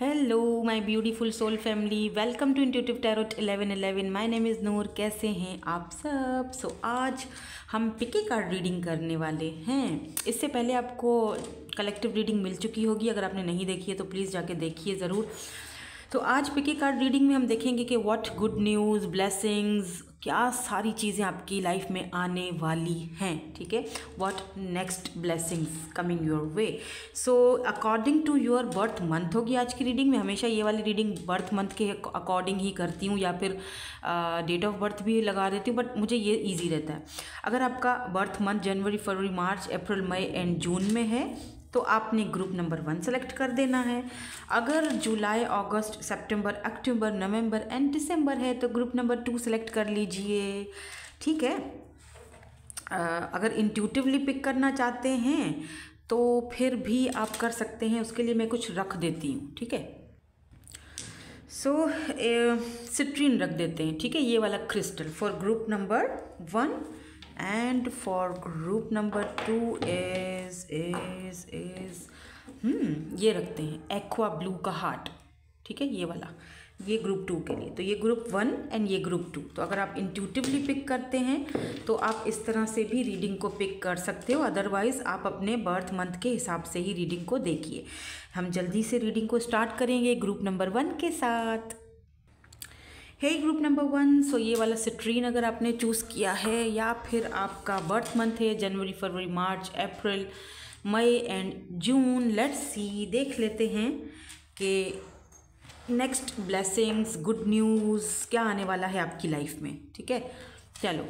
Hello my beautiful soul family, welcome to intuitive tarot 1111। My name is Noor. कैसे हैं आप सब? आज हम पिकी कार्ड रीडिंग करने वाले हैं। इससे पहले आपको कलेक्टिव रीडिंग मिल चुकी होगी। अगर आपने नहीं देखी है तो प्लीज़ जाके देखिए ज़रूर। तो आज पिकी कार्ड रीडिंग में हम देखेंगे कि व्हाट गुड न्यूज़, ब्लेसिंग्स, क्या सारी चीज़ें आपकी लाइफ में आने वाली हैं। ठीक है, what next blessings coming your way. So according to your birth month होगी आज की रीडिंग में। हमेशा ये वाली रीडिंग बर्थ मंथ के अकॉर्डिंग ही करती हूँ, या फिर डेट ऑफ बर्थ भी लगा देती हूँ, बट मुझे ये ईजी रहता है। अगर आपका बर्थ मंथ जनवरी, फरवरी, मार्च, अप्रैल, मई एंड जून में है तो आपने ग्रुप नंबर 1 सेलेक्ट कर देना है। अगर जुलाई, अगस्त, सितंबर, अक्टूबर, नवंबर एंड दिसंबर है तो ग्रुप नंबर 2 सेलेक्ट कर लीजिए। ठीक है। अगर इंट्यूटिवली पिक करना चाहते हैं तो फिर भी आप कर सकते हैं, उसके लिए मैं कुछ रख देती हूँ। ठीक है, सो सिट्रीन रख देते हैं। ठीक है, ये वाला crystal for group number 1 and for group number 2 is ये रखते हैं एक्वा ब्लू का हार्ट। ठीक है, ये वाला, ये ग्रुप 2 के लिए। तो ये ग्रुप 1 एंड ये ग्रुप 2। तो अगर आप इंट्यूटिवली पिक करते हैं तो आप इस तरह से भी रीडिंग को पिक कर सकते हो। अदरवाइज आप अपने बर्थ मंथ के हिसाब से ही रीडिंग को देखिए। हम जल्दी से रीडिंग को स्टार्ट करेंगे ग्रुप नंबर 1 के साथ। हे ग्रुप नंबर 1, सो ये वाला सिट्रीन अगर आपने चूज़ किया है, या फिर आपका बर्थ मंथ है जनवरी, फरवरी, मार्च, अप्रैल, मई एंड जून। लेट्स सी, देख लेते हैं कि नेक्स्ट ब्लेसिंग्स, गुड न्यूज़ क्या आने वाला है आपकी लाइफ में। ठीक है, चलो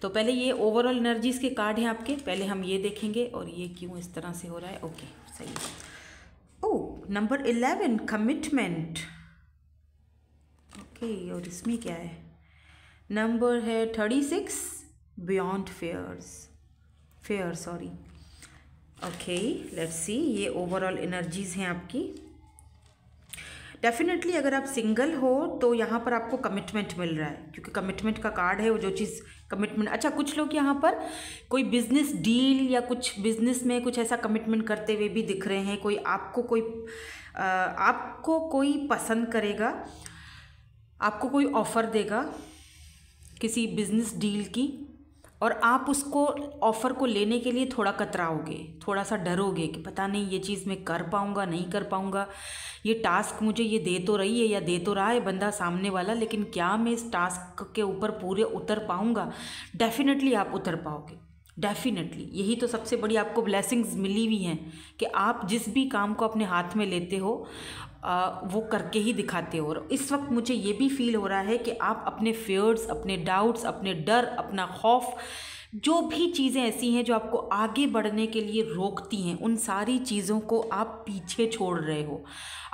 तो पहले ये ओवरऑल एनर्जीज़ के कार्ड हैं आपके, पहले हम ये देखेंगे। और ये क्यों इस तरह से हो रहा है? ओके, सही है। ओह, नंबर 11, कमिटमेंट। ओके, और इसमें क्या है? नंबर है 36, beyond fair sorry. Okay, let's see, ये ओवरऑल एनर्जीज हैं आपकी। डेफिनेटली अगर आप सिंगल हो तो यहाँ पर आपको कमिटमेंट मिल रहा है, क्योंकि कमिटमेंट का कार्ड है वो, जो चीज़ कमिटमेंट। अच्छा, कुछ लोग यहाँ पर कोई बिजनेस डील या कुछ बिजनेस में कुछ ऐसा कमिटमेंट करते हुए भी दिख रहे हैं। आपको कोई पसंद करेगा, आपको कोई ऑफ़र देगा किसी बिजनेस डील की, और आप उसको ऑफ़र को लेने के लिए थोड़ा कतराओगे, थोड़ा सा डरोगे कि पता नहीं ये चीज़ मैं कर पाऊँगा नहीं कर पाऊँगा, ये टास्क मुझे ये दे तो रही है या दे तो रहा है बंदा सामने वाला, लेकिन क्या मैं इस टास्क के ऊपर पूरे उतर पाऊँगा? डेफिनेटली आप उतर पाओगे, डेफिनेटली। यही तो सबसे बड़ी आपको ब्लेसिंग्स मिली हुई हैं कि आप जिस भी काम को अपने हाथ में लेते हो वो करके ही दिखाते हो। और इस वक्त मुझे ये भी फील हो रहा है कि आप अपने फियर्स, अपने डाउट्स, अपने डर, अपना खौफ, जो भी चीज़ें ऐसी हैं जो आपको आगे बढ़ने के लिए रोकती हैं, उन सारी चीज़ों को आप पीछे छोड़ रहे हो।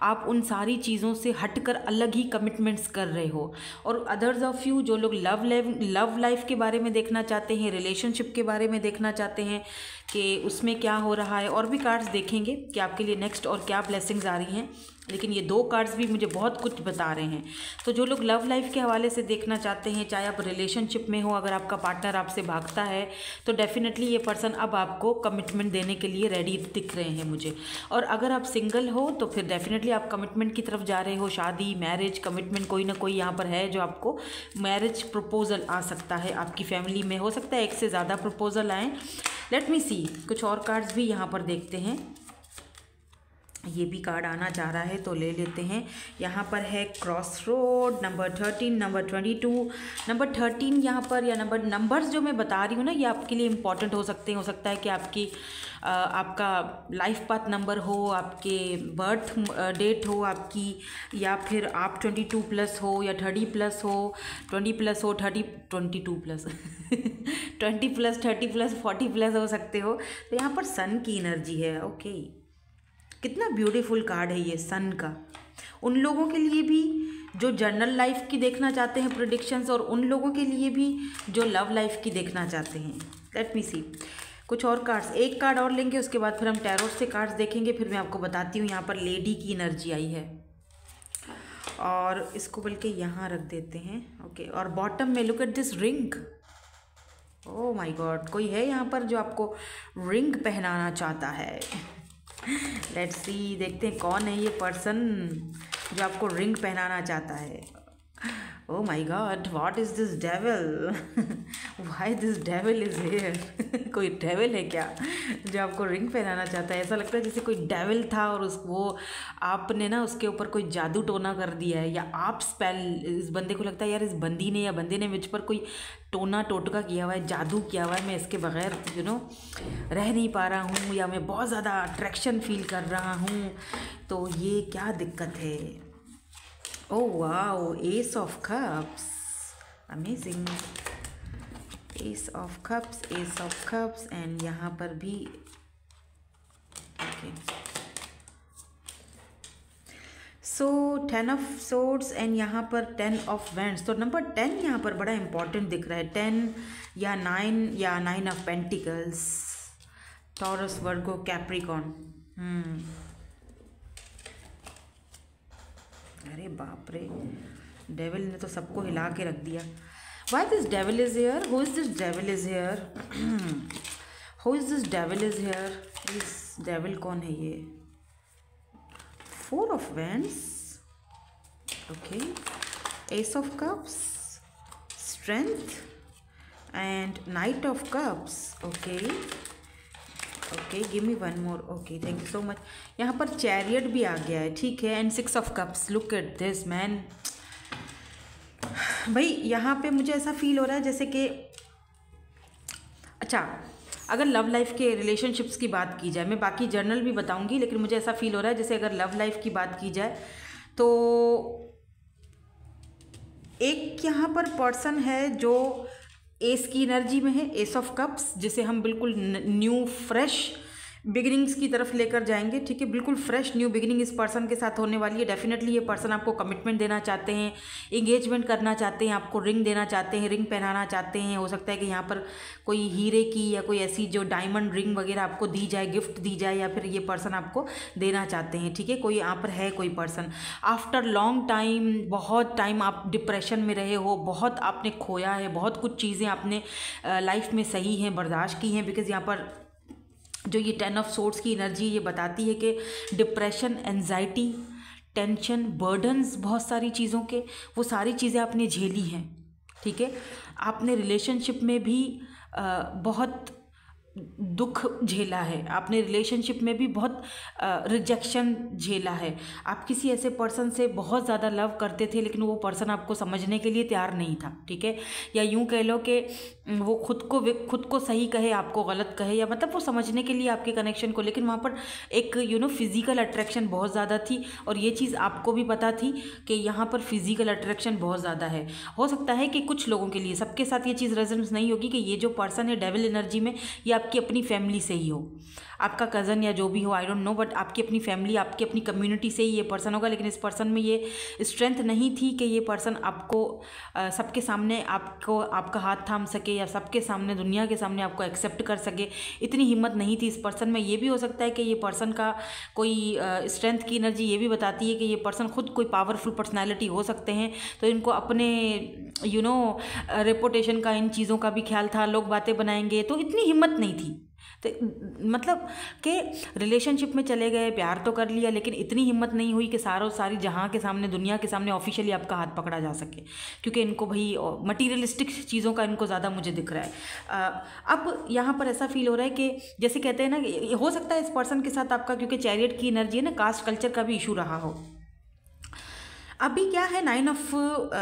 आप उन सारी चीज़ों से हटकर अलग ही कमिटमेंट्स कर रहे हो। और अदर्स ऑफ यू जो लोग लव लाइफ के बारे में देखना चाहते हैं, रिलेशनशिप के बारे में देखना चाहते हैं कि उसमें क्या हो रहा है, और भी कार्ड्स देखेंगे कि आपके लिए नेक्स्ट और क्या ब्लेसिंग्स आ रही हैं। लेकिन ये 2 कार्ड्स भी मुझे बहुत कुछ बता रहे हैं। तो जो लोग लव लाइफ के हवाले से देखना चाहते हैं, चाहे आप रिलेशनशिप में हो, अगर आपका पार्टनर आपसे भागता है तो डेफिनेटली ये पर्सन अब आपको कमिटमेंट देने के लिए रेडी दिख रहे हैं मुझे। और अगर आप सिंगल हो तो फिर डेफिनेटली आप कमिटमेंट की तरफ जा रहे हो। शादी, मैरिज, कमिटमेंट, कोई ना कोई यहाँ पर है जो आपको मैरिज प्रपोजल आ सकता है। आपकी फैमिली में हो सकता है 1 से ज़्यादा प्रपोजल आएँ। लेट मी सी, कुछ और कार्ड्स भी यहाँ पर देखते हैं। ये भी कार्ड आना चाह रहा है तो ले लेते हैं। यहाँ पर है cross road, number 13, number 22। Number 13 यहाँ पर, या नंबर्स जो मैं बता रही हूँ ना, ये आपके लिए इम्पॉर्टेंट हो सकते हैं। हो सकता है कि आपका लाइफ पाथ नंबर हो, आपके बर्थ डेट हो आपकी, या फिर आप 22+ हो या 30+ हो, 20+ हो, 22+ 20+, 30+, 40+ हो सकते हो। तो यहाँ पर सन की एनर्जी है। ओके, कितना ब्यूटीफुल कार्ड है ये सन का। उन लोगों के लिए भी जो जर्नल लाइफ की देखना चाहते हैं प्रेडिक्शंस, और उन लोगों के लिए भी जो लव लाइफ की देखना चाहते हैं। लेट मी सी, कुछ और कार्ड्स, एक कार्ड और लेंगे, उसके बाद फिर हम टैरोट से कार्ड्स देखेंगे। फिर मैं आपको बताती हूँ। यहाँ पर लेडी की एनर्जी आई है, और इसको बल्कि यहाँ रख देते हैं। ओके, और बॉटम में look at this ring. Oh my God, कोई है यहाँ पर जो आपको रिंग पहनाना चाहता है। लेट्स सी, देखते हैं कौन है ये पर्सन जो आपको रिंग पहनाना चाहता है। Oh my God, what is this devil, why this devil is here. कोई डेविल है क्या जो आपको रिंग पहनाना चाहता है? ऐसा लगता है जैसे कोई डेविल था और वो आपने ना उसके ऊपर कोई जादू टोना कर दिया है, या आप स्पेल, इस बंदे को लगता है यार इस बंदी ने या बंदे ने मुझ पर कोई टोना टोटका किया हुआ है, जादू किया हुआ है, मैं इसके बगैर रह नहीं पा रहा हूँ, या मैं बहुत ज़्यादा अट्रैक्शन फील कर रहा हूँ। तो ये क्या दिक्कत है? Oh wow, Ace of Cups, amazing, Ace of Cups, Ace of Cups, and यहाँ पर भी okay. So 10 of Swords and यहाँ पर 10 of Wands। तो नंबर 10 यहाँ पर बड़ा इम्पॉर्टेंट दिख रहा है, 10 या 9 या 9 of Pentacles, taurus, Virgo, Capricorn. अरे बाप रे, डेविल ने तो सबको हिला के रख दिया। Why this devil is here? Who is this devil is here? Who is this devil is here? इस डेविल कौन है ये? 4 of Wands, okay, Ace of Cups, Strength and Knight of Cups, okay okay, give me one more, okay, thank you so much. यहाँ पर chariot भी आ गया है, ठीक है, and 6 of Cups, look at this man. भाई यहाँ पे मुझे ऐसा फील हो रहा है जैसे कि, अच्छा, अगर लव लाइफ के रिलेशनशिप्स की बात की जाए, मैं बाकी जर्नल भी बताऊंगी, लेकिन मुझे ऐसा फील हो रहा है जैसे अगर लव लाइफ की बात की जाए तो एक यहाँ पर पर्सन है जो एस की एनर्जी में है, एस ऑफ कप्स, जिसे हम बिल्कुल न्यू फ्रेश बिगिनिंग्स की तरफ लेकर जाएंगे, ठीक है, बिल्कुल फ्रेश न्यू बिगिनिंग इस पर्सन के साथ होने वाली है। डेफिनेटली ये पर्सन आपको कमिटमेंट देना चाहते हैं, एंगेजमेंट करना चाहते हैं, आपको रिंग देना चाहते हैं, रिंग पहनाना चाहते हैं। हो सकता है कि यहाँ पर कोई हीरे की या कोई ऐसी जो डायमंड रिंग वगैरह आपको दी जाए, गिफ्ट दी जाए, या फिर ये पर्सन आपको देना चाहते हैं, ठीक है। कोई यहाँ पर है कोई पर्सन, आफ्टर लॉन्ग टाइम, बहुत टाइम आप डिप्रेशन में रहे हो, बहुत आपने खोया है, बहुत कुछ चीज़ें आपने लाइफ में सही हैं, बर्दाश्त की हैं, बिकॉज यहाँ पर जो ये 10 of Swords की एनर्जी ये बताती है कि डिप्रेशन, एंजाइटी, टेंशन, बर्डन्स, बहुत सारी चीज़ों के, वो सारी चीज़ें आपने झेली हैं, ठीक है। आपने रिलेशनशिप में भी बहुत दुख झेला है, आपने रिलेशनशिप में भी बहुत रिजेक्शन झेला है। आप किसी ऐसे पर्सन से बहुत ज़्यादा लव करते थे, लेकिन वो पर्सन आपको समझने के लिए तैयार नहीं था, ठीक है, या यूँ कह लो कि वो खुद को सही कहे, आपको गलत कहे, या मतलब वो समझने के लिए आपके कनेक्शन को, लेकिन वहाँ पर एक फिज़िकल अट्रैक्शन बहुत ज़्यादा थी, और ये चीज़ आपको भी पता थी कि यहाँ पर फिज़िकल अट्रैक्शन बहुत ज़्यादा है। हो सकता है कि कुछ लोगों के लिए, सबके साथ ये चीज़ रेजोनेंस नहीं होगी कि ये जो पर्सन है डेविल एनर्जी में, ये आपकी अपनी फैमिली से ही हो, आपका कज़न या जो भी हो, आई डोंट नो, बट आपकी अपनी फैमिली, आपकी अपनी कम्युनिटी से ही ये पर्सन होगा। लेकिन इस पर्सन में ये स्ट्रेंथ नहीं थी कि ये पर्सन आपको सबके सामने आपका हाथ थाम सके, या सबके सामने, दुनिया के सामने आपको एक्सेप्ट कर सके, इतनी हिम्मत नहीं थी इस पर्सन में। ये भी हो सकता है कि ये पर्सन का कोई स्ट्रेंथ की एनर्जी ये भी बताती है कि ये पर्सन खुद कोई पावरफुल पर्सनैलिटी हो सकते हैं, तो इनको अपने रेपुटेशन का, इन चीज़ों का भी ख्याल था, लोग बातें बनाएंगे, तो इतनी हिम्मत नहीं थी। तो मतलब कि रिलेशनशिप में चले गए, प्यार तो कर लिया, लेकिन इतनी हिम्मत नहीं हुई कि सारी जहाँ के सामने, दुनिया के सामने ऑफिशियली आपका हाथ पकड़ा जा सके, क्योंकि इनको भाई मटीरियलिस्टिक चीज़ों का इनको ज़्यादा मुझे दिख रहा है। अब यहाँ पर ऐसा फील हो रहा है कि जैसे कहते हैं ना, हो सकता है इस पर्सन के साथ आपका, क्योंकि चैरियट की एनर्जी है ना, कास्ट कल्चर का भी इशू रहा हो। अभी क्या है, 9 ऑफ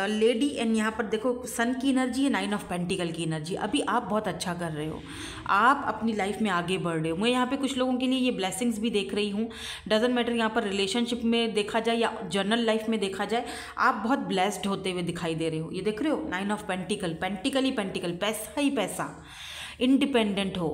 लेडी, एंड यहाँ पर देखो सन की एनर्जी है, 9 ऑफ पेंटिकल की एनर्जी। अभी आप बहुत अच्छा कर रहे हो, आप अपनी लाइफ में आगे बढ़ रहे हो। मैं यहाँ पे कुछ लोगों के लिए ये ब्लेसिंग्स भी देख रही हूँ, डजेंट मैटर यहाँ पर रिलेशनशिप में देखा जाए या जर्नल लाइफ में देखा जाए, आप बहुत ब्लेस्ड होते हुए दिखाई दे रहे हो। ये देख रहे हो, 9 of pentacle, pentacle he pentacle, पैसा ही पैसा, इंडिपेंडेंट हो,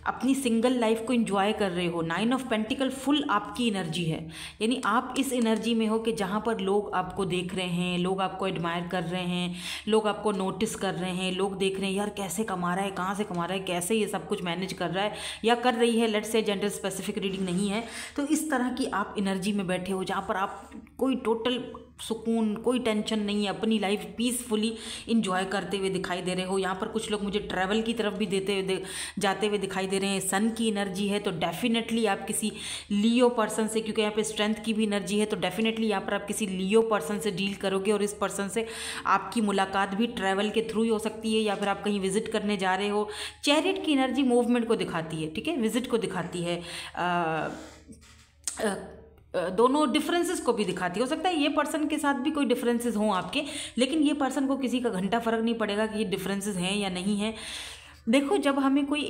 अपनी सिंगल लाइफ को एंजॉय कर रहे हो। 9 ऑफ पेंटिकल फुल आपकी एनर्जी है, यानी आप इस एनर्जी में हो कि जहाँ पर लोग आपको देख रहे हैं, लोग आपको एडमायर कर रहे हैं, लोग आपको नोटिस कर रहे हैं, लोग देख रहे हैं यार कैसे कमा रहा है, कहाँ से कमा रहा है, कैसे ये सब कुछ मैनेज कर रहा है या कर रही है। Let's say gender specific reading नहीं है, तो इस तरह की आप एनर्जी में बैठे हो जहाँ पर आप कोई टोटल सुकून, कोई टेंशन नहीं है, अपनी लाइफ पीसफुली इंजॉय करते हुए दिखाई दे रहे हो। यहाँ पर कुछ लोग मुझे ट्रैवल की तरफ भी जाते हुए दिखाई दे रहे हैं। सन की एनर्जी है तो डेफिनेटली आप किसी लियो पर्सन से, क्योंकि यहाँ पे स्ट्रेंथ की भी एनर्जी है, तो डेफिनेटली यहाँ पर आप किसी लियो पर्सन से डील करोगे और इस पर्सन से आपकी मुलाकात भी ट्रैवल के थ्रू ही हो सकती है, या फिर आप कहीं विजिट करने जा रहे हो। चैरियट की एनर्जी मूवमेंट को दिखाती है, ठीक है, विजिट को दिखाती है, दोनों डिफरेंसेस को भी दिखाती है। हो सकता है ये पर्सन के साथ भी कोई डिफरेंसेस हों आपके, लेकिन ये पर्सन को किसी का घंटा फर्क नहीं पड़ेगा कि ये डिफरेंसेस हैं या नहीं हैं। देखो, जब हमें कोई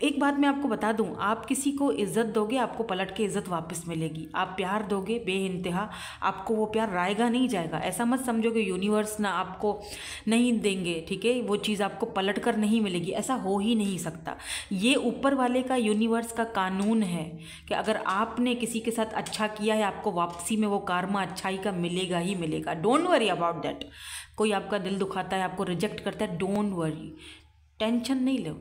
एक बात मैं आपको बता दूं, आप किसी को इज़्ज़त दोगे, आपको पलट के इज़्ज़त वापस मिलेगी। आप प्यार दोगे बेइंतहा, आपको वो प्यार रायगा नहीं जाएगा। ऐसा मत समझो कि यूनिवर्स ना आपको नहीं देंगे, ठीक है, वो चीज़ आपको पलट कर नहीं मिलेगी, ऐसा हो ही नहीं सकता। ये ऊपर वाले का, यूनिवर्स का कानून है कि अगर आपने किसी के साथ अच्छा किया है, आपको वापसी में वो कार्मा अच्छाई का मिलेगा ही मिलेगा। Don't worry about that. कोई आपका दिल दुखाता है, आपको रिजेक्ट करता है, डोंट वरी, टेंशन नहीं लो,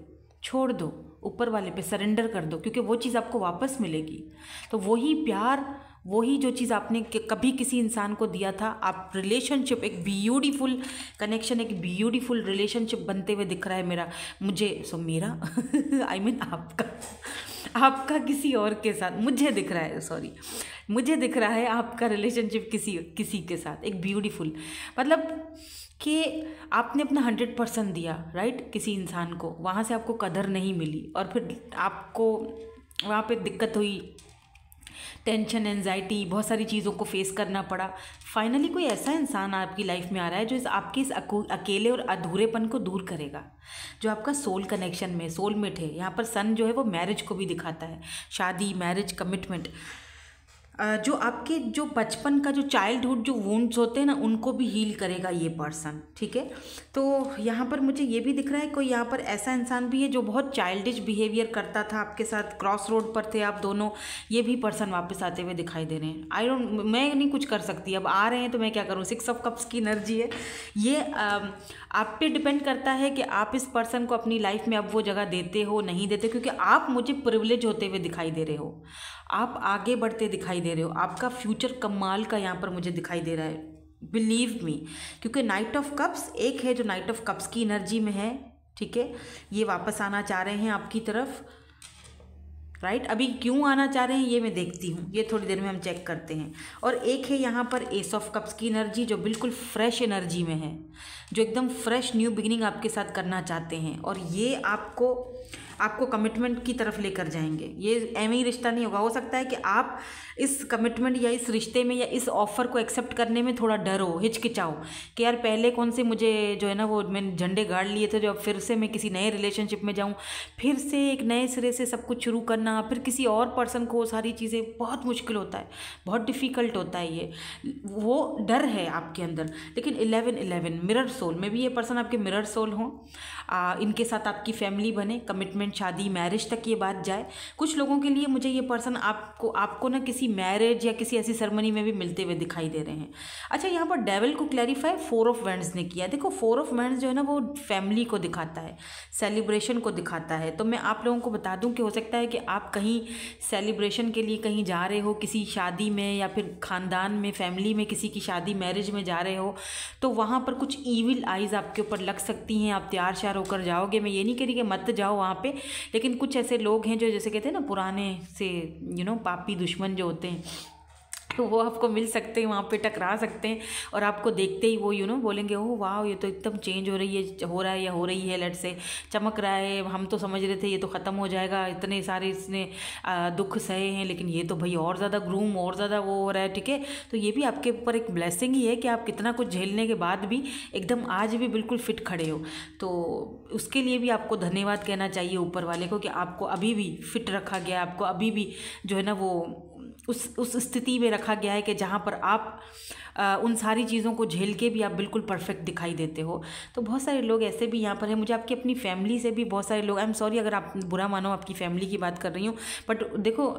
छोड़ दो, ऊपर वाले पे सरेंडर कर दो, क्योंकि वो चीज़ आपको वापस मिलेगी। तो वही प्यार, वही जो चीज़ आपने कभी किसी इंसान को दिया था, आप रिलेशनशिप, एक ब्यूटीफुल कनेक्शन, एक ब्यूटीफुल रिलेशनशिप बनते हुए दिख रहा है मेरा आई मीन आपका किसी और के साथ मुझे दिख रहा है, मुझे दिख रहा है आपका रिलेशनशिप किसी के साथ, एक ब्यूटीफुल, मतलब कि आपने अपना 100% दिया, राइट, किसी इंसान को, वहाँ से आपको कदर नहीं मिली और फिर आपको वहाँ पे दिक्कत हुई, टेंशन, एंजाइटी, बहुत सारी चीज़ों को फेस करना पड़ा। फाइनली कोई ऐसा इंसान आपकी लाइफ में आ रहा है जो आपके इस अकेले और अधूरेपन को दूर करेगा, जो आपका सोल कनेक्शन में सोलमेट है। यहाँ पर सन जो है वो मैरिज को भी दिखाता है, शादी, मैरिज, कमिटमेंट, जो आपके जो बचपन का जो चाइल्डहुड जो वुंड्स होते हैं ना, उनको भी हील करेगा ये पर्सन, ठीक है। तो यहाँ पर मुझे ये भी दिख रहा है कोई यहाँ पर ऐसा इंसान भी है जो बहुत चाइल्डिश बिहेवियर करता था आपके साथ, क्रॉस रोड पर थे आप दोनों, ये भी पर्सन वापस आते हुए दिखाई दे रहे हैं। मैं नहीं कुछ कर सकती, अब आ रहे हैं तो मैं क्या करूँ। 6 ऑफ कप्स की एनर्जी है ये, आप पे डिपेंड करता है कि आप इस पर्सन को अपनी लाइफ में अब वो जगह देते हो नहीं देते, क्योंकि आप मुझे प्रिविलेज होते हुए दिखाई दे रहे हो, आप आगे बढ़ते दिखाई दे रहे हो, आपका फ्यूचर कमाल का यहाँ पर मुझे दिखाई दे रहा है, बिलीव मी। क्योंकि नाइट ऑफ कप्स एक है जो नाइट ऑफ कप्स की एनर्जी में है, ठीक है, ये वापस आना चाह रहे हैं आपकी तरफ, राइट। अभी क्यों आना चाह रहे हैं ये मैं देखती हूँ, ये थोड़ी देर में हम चेक करते हैं। और एक है यहाँ पर एस ऑफ कप्स की एनर्जी जो बिल्कुल फ्रेश एनर्जी में है, जो एकदम फ्रेश न्यू बिगिनिंग आपके साथ करना चाहते हैं, और ये आपको कमिटमेंट की तरफ लेकर जाएंगे। ये एवं ही रिश्ता नहीं होगा, हो सकता है कि आप इस कमिटमेंट या इस रिश्ते में या इस ऑफ़र को एक्सेप्ट करने में थोड़ा डर हो, हिचकिचाओ कि यार पहले कौन से मुझे जो है ना वो मैंने झंडे गाड़ लिए थे, जो अब फिर से मैं किसी नए रिलेशनशिप में जाऊँ, फिर से एक नए सिरे से सब कुछ शुरू करना, फिर किसी और पर्सन को, सारी चीज़ें बहुत मुश्किल होता है, बहुत डिफ़िकल्ट होता है, ये वो डर है आपके अंदर। लेकिन 11 मिरर सोल में भी ये पर्सन आपके मिरर सोल हों, इनके साथ आपकी फैमिली बने, कमिटमेंट, शादी, मैरिज तक ये बात जाए। कुछ लोगों के लिए मुझे ये पर्सन आपको ना किसी मैरिज या किसी ऐसी सेरेमनी में भी मिलते हुए दिखाई दे रहे हैं। अच्छा, यहाँ पर डेविल को क्लैरिफाई 4 ऑफ वैंड्स ने किया। देखो 4 ऑफ वैंड्स जो है ना वो फैमिली को दिखाता है, सेलिब्रेशन को दिखाता है। तो मैं आप लोगों को बता दूं कि हो सकता है कि आप कहीं सेलिब्रेशन के लिए कहीं जा रहे हो, किसी शादी में या फिर ख़ानदान में, फैमिली में किसी की शादी, मैरिज में जा रहे हो, तो वहाँ पर कुछ ईविल आइज़ आपके ऊपर लग सकती हैं। आप तैयार श्यार होकर जाओगे, मैं ये नहीं कह रही कि मत जाओ वहाँ पे, लेकिन कुछ ऐसे लोग हैं जो जैसे कहते हैं ना पुराने से पापी दुश्मन जो होते हैं, तो वो आपको मिल सकते हैं, वहाँ पे टकरा सकते हैं, और आपको देखते ही वो बोलेंगे ओह वाह ये तो एकदम चेंज हो रही है, हो रहा है या हो रही है, लेट से चमक रहा है, हम तो समझ रहे थे ये तो ख़त्म हो जाएगा, इतने सारे इसने दुख सहे हैं, लेकिन ये तो भाई और ज़्यादा ग्रूम, और ज़्यादा वो हो रहा है, ठीक है। तो ये भी आपके ऊपर एक ब्लेसिंग ही है कि आप कितना कुछ झेलने के बाद भी एकदम आज भी बिल्कुल फिट खड़े हो। तो उसके लिए भी आपको धन्यवाद कहना चाहिए ऊपर वाले को कि आपको अभी भी फिट रखा गया, आपको अभी भी जो है ना वो उस स्थिति में रखा गया है कि जहाँ पर आप उन सारी चीज़ों को झेल के भी आप बिल्कुल परफेक्ट दिखाई देते हो। तो बहुत सारे लोग ऐसे भी यहाँ पर हैं। मुझे आपकी अपनी फैमिली से भी बहुत सारे लोग, आई एम सॉरी अगर आप बुरा मानो, आपकी फैमिली की बात कर रही हूँ, बट देखो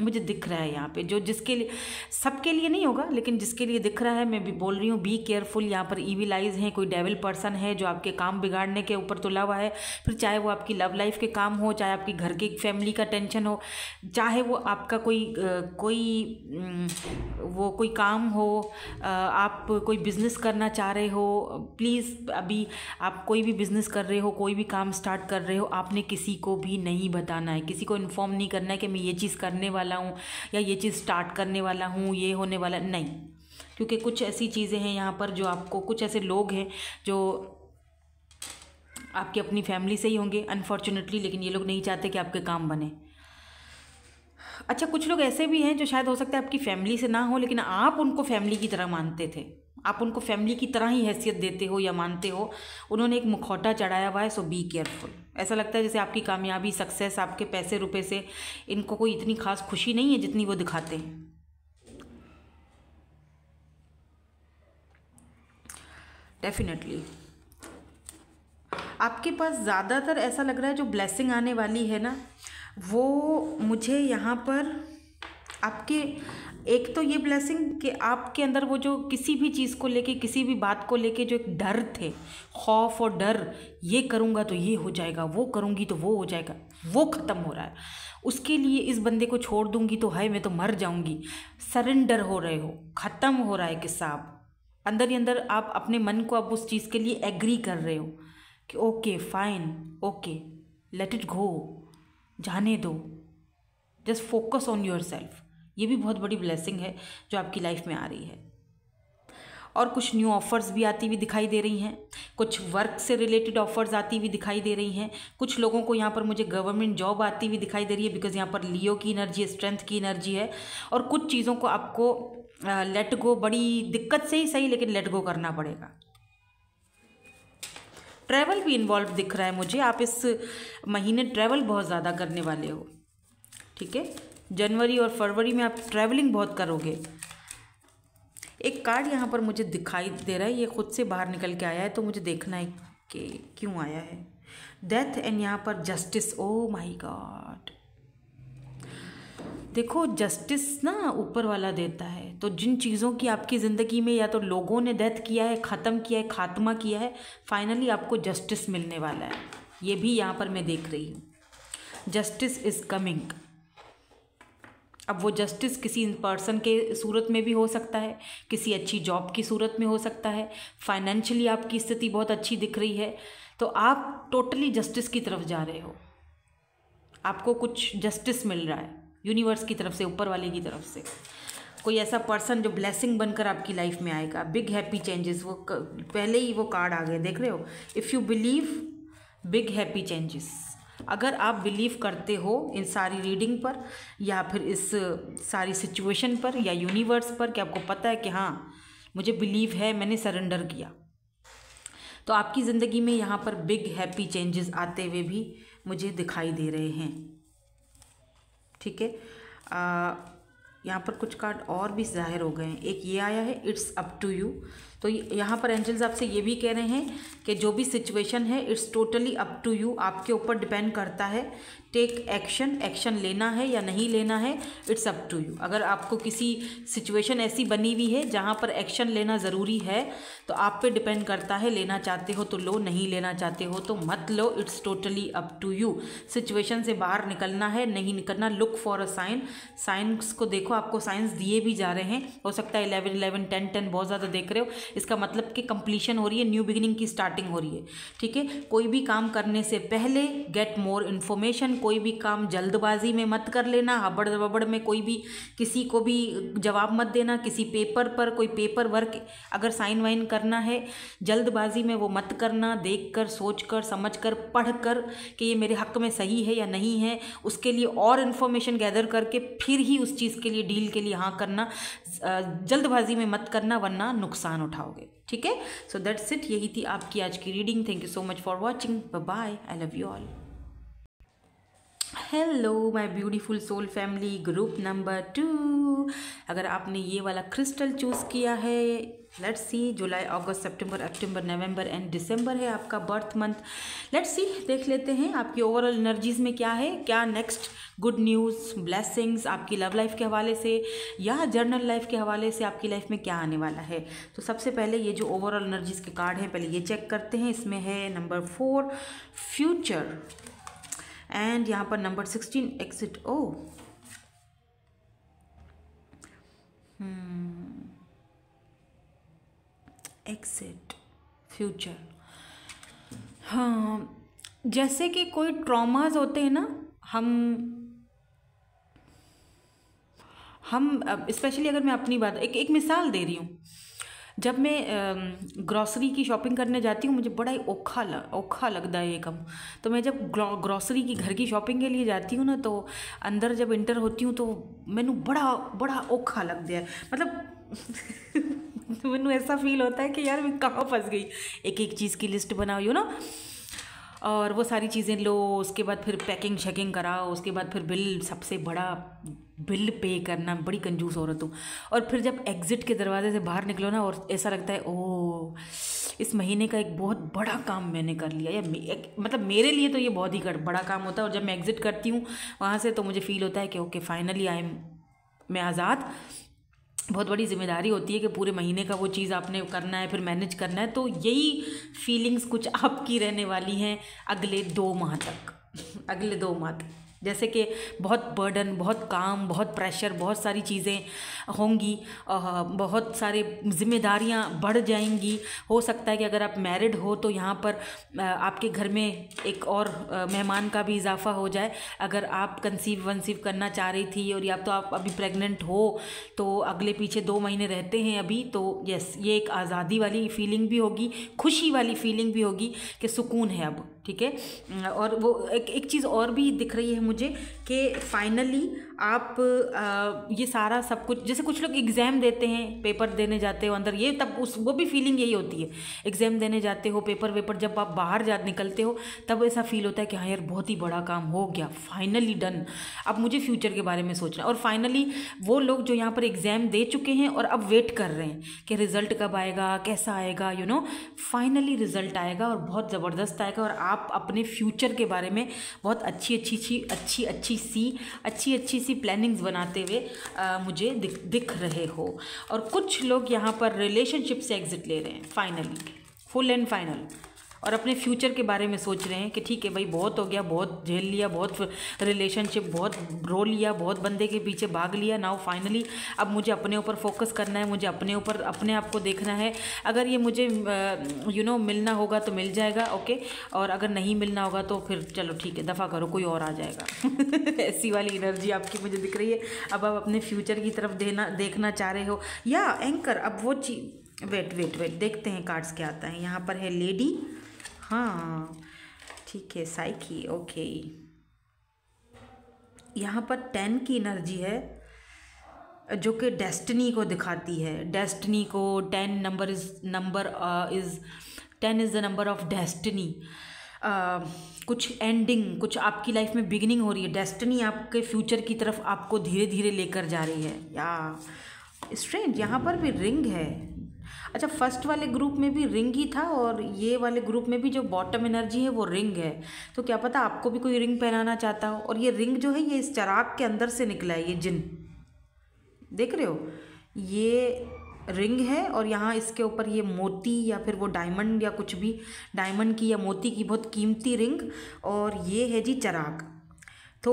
मुझे दिख रहा है यहाँ पे, जो जिसके लिए, सबके लिए नहीं होगा लेकिन जिसके लिए दिख रहा है, मैं भी बोल रही हूँ बी केयरफुल। यहाँ पर ईविल आइज हैं, कोई डेविल पर्सन है जो आपके काम बिगाड़ने के ऊपर तुला हुआ है। फिर चाहे वो आपकी लव लाइफ के काम हो, चाहे आपकी घर की फैमिली का टेंशन हो, चाहे वो आपका कोई काम हो, आप कोई बिज़नेस करना चाह रहे हो। प्लीज़ अभी आप कोई भी बिज़नेस कर रहे हो, कोई भी काम स्टार्ट कर रहे हो, आपने किसी को भी नहीं बताना है, किसी को इन्फॉर्म नहीं करना है कि मैं ये चीज़ करने वाला हूँ या ये चीज़ स्टार्ट करने वाला हूँ, ये होने वाला नहीं। क्योंकि कुछ ऐसी चीज़ें हैं यहाँ पर जो आपको, कुछ ऐसे लोग हैं जो आपकी अपनी फैमिली से ही होंगे अनफॉर्चुनेटली, लेकिन ये लोग नहीं चाहते कि आपके काम बने। अच्छा, कुछ लोग ऐसे भी हैं जो शायद हो सकता है आपकी फैमिली से ना हो, लेकिन आप उनको फैमिली की तरह मानते थे, आप उनको फैमिली की तरह ही हैसियत देते हो या मानते हो। उन्होंने एक मुखौटा चढ़ाया हुआ है, सो बी केयरफुल। ऐसा लगता है जैसे आपकी कामयाबी, सक्सेस, आपके पैसे रुपए से इनको कोई इतनी खास खुशी नहीं है जितनी वो दिखाते हैं। डेफिनेटली आपके पास ज़्यादातर ऐसा लग रहा है जो ब्लेसिंग आने वाली है ना, वो मुझे यहाँ पर आपके, एक तो ये ब्लेसिंग कि आपके अंदर वो जो किसी भी चीज़ को लेके, किसी भी बात को लेके जो एक डर थे, खौफ और डर, ये करूँगा तो ये हो जाएगा, वो करूँगी तो वो हो जाएगा, वो ख़त्म हो रहा है। उसके लिए इस बंदे को छोड़ दूँगी तो है मैं तो मर जाऊँगी। सरेंडर हो रहे हो, ख़त्म हो रहा है किस्सा। आप अंदर ही अंदर आप अपने मन को अब उस चीज़ के लिए एग्री कर रहे हो कि okay fine, okay let it go, जाने दो, just focus on your self. ये भी बहुत बड़ी ब्लेसिंग है जो आपकी लाइफ में आ रही है। और कुछ न्यू ऑफ़र्स भी आती हुई दिखाई दे रही हैं, कुछ वर्क से रिलेटेड ऑफ़र्स आती हुई दिखाई दे रही हैं। कुछ लोगों को यहाँ पर मुझे गवर्नमेंट जॉब आती हुई दिखाई दे रही है, बिकॉज यहाँ पर लियो की एनर्जी है, स्ट्रेंथ की एनर्जी है। और कुछ चीज़ों को आपको लेट गो, बड़ी दिक्कत से ही सही लेकिन लेट गो करना पड़ेगा। ट्रैवल भी इन्वॉल्व दिख रहा है मुझे, आप इस महीने ट्रैवल बहुत ज़्यादा करने वाले हो, ठीक है। जनवरी और फरवरी में आप ट्रैवलिंग बहुत करोगे। एक कार्ड यहाँ पर मुझे दिखाई दे रहा है, ये खुद से बाहर निकल के आया है, तो मुझे देखना है कि क्यों आया है। डेथ एंड यहाँ पर जस्टिस। ओ माय गॉड, देखो जस्टिस ना ऊपर वाला देता है। तो जिन चीज़ों की आपकी ज़िंदगी में या तो लोगों ने डेथ किया है, ख़त्म किया है, खात्मा किया है, फाइनली आपको जस्टिस मिलने वाला है। ये भी यहाँ पर मैं देख रही हूँ, जस्टिस इज़ कमिंग। अब वो जस्टिस किसी पर्सन के सूरत में भी हो सकता है, किसी अच्छी जॉब की सूरत में हो सकता है, फाइनेंशियली आपकी स्थिति बहुत अच्छी दिख रही है, तो आप टोटली जस्टिस की तरफ जा रहे हो। आपको कुछ जस्टिस मिल रहा है यूनिवर्स की तरफ से, ऊपर वाले की तरफ से। कोई ऐसा पर्सन जो ब्लेसिंग बनकर आपकी लाइफ में आएगा। बिग हैप्पी चेंजेस, वो पहले ही वो कार्ड आ गए, देख रहे हो। If you believe, big happy changes. अगर आप बिलीव करते हो इन सारी रीडिंग पर या फिर इस सारी सिचुएशन पर या यूनिवर्स पर, कि आपको पता है कि हाँ मुझे बिलीव है, मैंने सरेंडर किया, तो आपकी ज़िंदगी में यहाँ पर बिग हैप्पी चेंजेस आते हुए भी मुझे दिखाई दे रहे हैं, ठीक है। यहाँ पर कुछ कार्ड और भी ज़ाहिर हो गए हैं। एक ये आया है, इट्स अप टू यू। तो यहाँ पर एंजल्स आपसे ये भी कह रहे हैं कि जो भी सिचुएशन है, it's totally up to you, आपके ऊपर डिपेंड करता है। टेक एक्शन, एक्शन लेना है या नहीं लेना है, इट्स अप टू यू। अगर आपको किसी सिचुएशन ऐसी बनी हुई है जहाँ पर एक्शन लेना ज़रूरी है, तो आप पे डिपेंड करता है, लेना चाहते हो तो लो, नहीं लेना चाहते हो तो मत लो, it's totally up to you. Situation से बाहर निकलना है, नहीं निकलना, look for a sign. Signs को देखो, आपको साइंस दिए भी जा रहे हैं। हो सकता है 11 11 10 10 बहुत ज़्यादा देख रहे हो, इसका मतलब कि कंप्लीशन हो रही है, न्यू बिगिनिंग की स्टार्टिंग हो रही है, ठीक है। कोई भी काम करने से पहले गेट मोर इन्फॉर्मेशन। कोई भी काम जल्दबाजी में मत कर लेना, हबड़ दबड़ में कोई भी किसी को भी जवाब मत देना। किसी पेपर पर कोई पेपर वर्क अगर साइन वाइन करना है, जल्दबाजी में वो मत करना। देख कर, सोच कर, समझ कर, पढ़ कर कि ये मेरे हक में सही है या नहीं है, उसके लिए और इन्फॉर्मेशन गैदर करके फिर ही उस चीज़ के लिए, डील के लिए हाँ करना। जल्दबाजी में मत करना वरना नुकसान उठाओगे, ठीक है। सो दैट्स इट, यही थी आपकी आज की reading. Thank you so much for watching, bye bye, I love you all. Hello my beautiful soul family, group number 2। अगर आपने ये वाला क्रिस्टल चूज़ किया है, let's see, July, August, September, October, November and दिसंबर है आपका बर्थ मंथ। लेट्स सी, देख लेते हैं आपकी ओवरऑल एनर्जीज़ में क्या है, क्या नेक्स्ट गुड न्यूज़, ब्लेसिंग्स आपकी लव लाइफ के हवाले से या जर्नल लाइफ के हवाले से आपकी लाइफ में क्या आने वाला है। तो सबसे पहले ये जो ओवरऑल एनर्जीज़ के कार्ड हैं, पहले ये चेक करते हैं। इसमें है नंबर 4 फ्यूचर, एंड यहाँ पर नंबर 16 एग्जिट। ओ एग्जिट, फ्यूचर। हाँ, जैसे कि कोई ट्रॉमाज होते हैं ना, हम स्पेशली अगर मैं अपनी बात एक मिसाल दे रही हूँ। जब मैं ग्रॉसरी की शॉपिंग करने जाती हूँ, मुझे बड़ा ही औखा लगता है ये काम। तो मैं जब ग्रॉसरी की घर की शॉपिंग के लिए जाती हूँ ना, तो अंदर जब इंटर होती हूँ तो मैनू बड़ा औखा लगता है। मतलब मैनू ऐसा फील होता है कि यार मैं कहाँ फंस गई। एक एक चीज़ की लिस्ट बनाओ, यू नो, और वो सारी चीज़ें लो, उसके बाद फिर पैकिंग शैकिंग कराओ, उसके बाद फिर बिल, सबसे बड़ा बिल पे करना। बड़ी कंजूस औरत हूँ। और फिर जब एग्ज़िट के दरवाजे से बाहर निकलो ना, और ऐसा लगता है ओह, इस महीने का एक बहुत बड़ा काम मैंने कर लिया। या मतलब मेरे लिए तो ये बहुत ही बड़ा काम होता है। और जब मैं एग्ज़िट करती हूँ वहाँ से, तो मुझे फ़ील होता है कि ओके फाइनली मैं आज़ाद। बहुत बड़ी जिम्मेदारी होती है कि पूरे महीने का वो चीज़ आपने करना है, फिर मैनेज करना है। तो यही फीलिंग्स कुछ आपकी रहने वाली हैं अगले 2 माह तक। अगले 2 माह तक जैसे कि बहुत बर्डन, बहुत काम, बहुत प्रेशर, बहुत सारी चीज़ें होंगी, बहुत सारे जिम्मेदारियां बढ़ जाएंगी। हो सकता है कि अगर आप मैरिड हो तो यहाँ पर आपके घर में एक और मेहमान का भी इजाफा हो जाए। अगर आप कंसीव करना चाह रही थी, और या तो आप अभी प्रेग्नेंट हो, तो अगले पीछे 2 महीने रहते हैं अभी, तो यस, ये एक आज़ादी वाली फीलिंग भी होगी, खुशी वाली फीलिंग भी होगी कि सुकून है अब, ठीक है। और वो एक चीज़ और भी दिख रही है मुझे कि फाइनली आप ये सारा सब कुछ, जैसे कुछ लोग एग्ज़ाम देते हैं, पेपर देने जाते हो अंदर, ये तब वो भी फीलिंग यही होती है। एग्ज़ाम देने जाते हो, पेपर जब आप बाहर निकलते हो, तब ऐसा फील होता है कि हाँ यार बहुत ही बड़ा काम हो गया, फाइनली डन। अब मुझे फ्यूचर के बारे में सोचना। और फाइनली वो लोग जो यहाँ पर एग्ज़ाम दे चुके हैं और अब वेट कर रहे हैं कि रिज़ल्ट कब आएगा, कैसा आएगा, यू नो, फाइनली रिज़ल्ट आएगा और बहुत ज़बरदस्त आएगा। और आप अपने फ्यूचर के बारे में बहुत अच्छी सी प्लानिंग्स बनाते हुए मुझे दिख रहे हो। और कुछ लोग यहाँ पर रिलेशनशिप से एग्जिट ले रहे हैं फाइनली, फुल एंड फाइनल, और अपने फ्यूचर के बारे में सोच रहे हैं कि ठीक है भाई, बहुत हो गया, बहुत झेल लिया, बहुत रिलेशनशिप, बहुत रो लिया, बहुत बंदे के पीछे भाग लिया। नाउ फाइनली अब मुझे अपने ऊपर फोकस करना है, मुझे अपने आप को देखना है। अगर ये मुझे मिलना होगा तो मिल जाएगा, ओके, और अगर नहीं मिलना होगा तो फिर चलो ठीक है, दफ़ा करो, कोई और आ जाएगा। ऐसी वाली एनर्जी आपकी मुझे दिख रही है। अब आप अपने फ्यूचर की तरफ देखना चाह रहे हो या एंकर। अब वो चीज़, वेट देखते हैं कार्ड्स क्या आता है। यहाँ पर है लेडी, हाँ ठीक है, साइकी, ओके। यहाँ पर 10 की एनर्जी है जो कि डेस्टिनी को दिखाती है। डेस्टिनी को 10 is the number of destiny. कुछ एंडिंग, कुछ आपकी लाइफ में बिगिनिंग हो रही है। डेस्टिनी आपके फ्यूचर की तरफ आपको धीरे धीरे लेकर जा रही है। या स्ट्रेंज, यहाँ पर भी रिंग है। अच्छा, फर्स्ट वाले ग्रुप में भी रिंग ही था, और ये वाले ग्रुप में भी जो बॉटम एनर्जी है वो रिंग है। तो क्या पता आपको भी कोई रिंग पहनाना चाहता हो। और ये रिंग जो है, ये इस चराग के अंदर से निकला है। ये जिन देख रहे हो, ये रिंग है, और यहाँ इसके ऊपर ये मोती या फिर वो डायमंड या कुछ भी, डायमंड की या मोती की बहुत कीमती रिंग, और ये है जी चराग। तो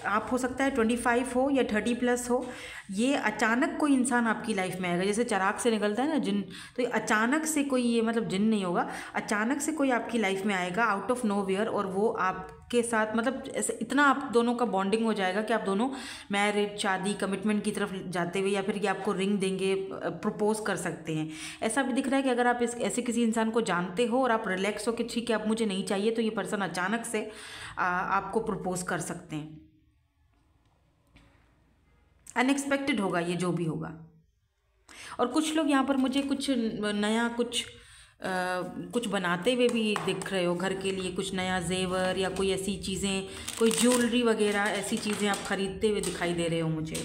आप हो सकता है 25 हो या 30+ हो। ये अचानक कोई इंसान आपकी लाइफ में आएगा, जैसे चराग से निकलता है ना जिन, तो ये अचानक से कोई, ये मतलब जिन नहीं होगा, अचानक से कोई आपकी लाइफ में आएगा आउट ऑफ नोवेयर, और वो आपके साथ मतलब ऐसे इतना आप दोनों का बॉन्डिंग हो जाएगा कि आप दोनों मैरिज, शादी, कमिटमेंट की तरफ जाते हुए, या फिर ये आपको रिंग देंगे, प्रपोज कर सकते हैं। ऐसा भी दिख रहा है कि अगर आप ऐसे किसी इंसान को जानते हो और आप रिलैक्स हो कि ठीक है अब मुझे नहीं चाहिए, तो ये पर्सन अचानक से आपको प्रपोज कर सकते हैं। अनएक्सपेक्टेड होगा ये जो भी होगा। और कुछ लोग यहाँ पर मुझे कुछ नया कुछ बनाते हुए भी दिख रहे हो घर के लिए, कुछ नया जेवर या कोई ऐसी चीज़ें, कोई ज्वेलरी वगैरह, ऐसी चीज़ें आप ख़रीदते हुए दिखाई दे रहे हो मुझे।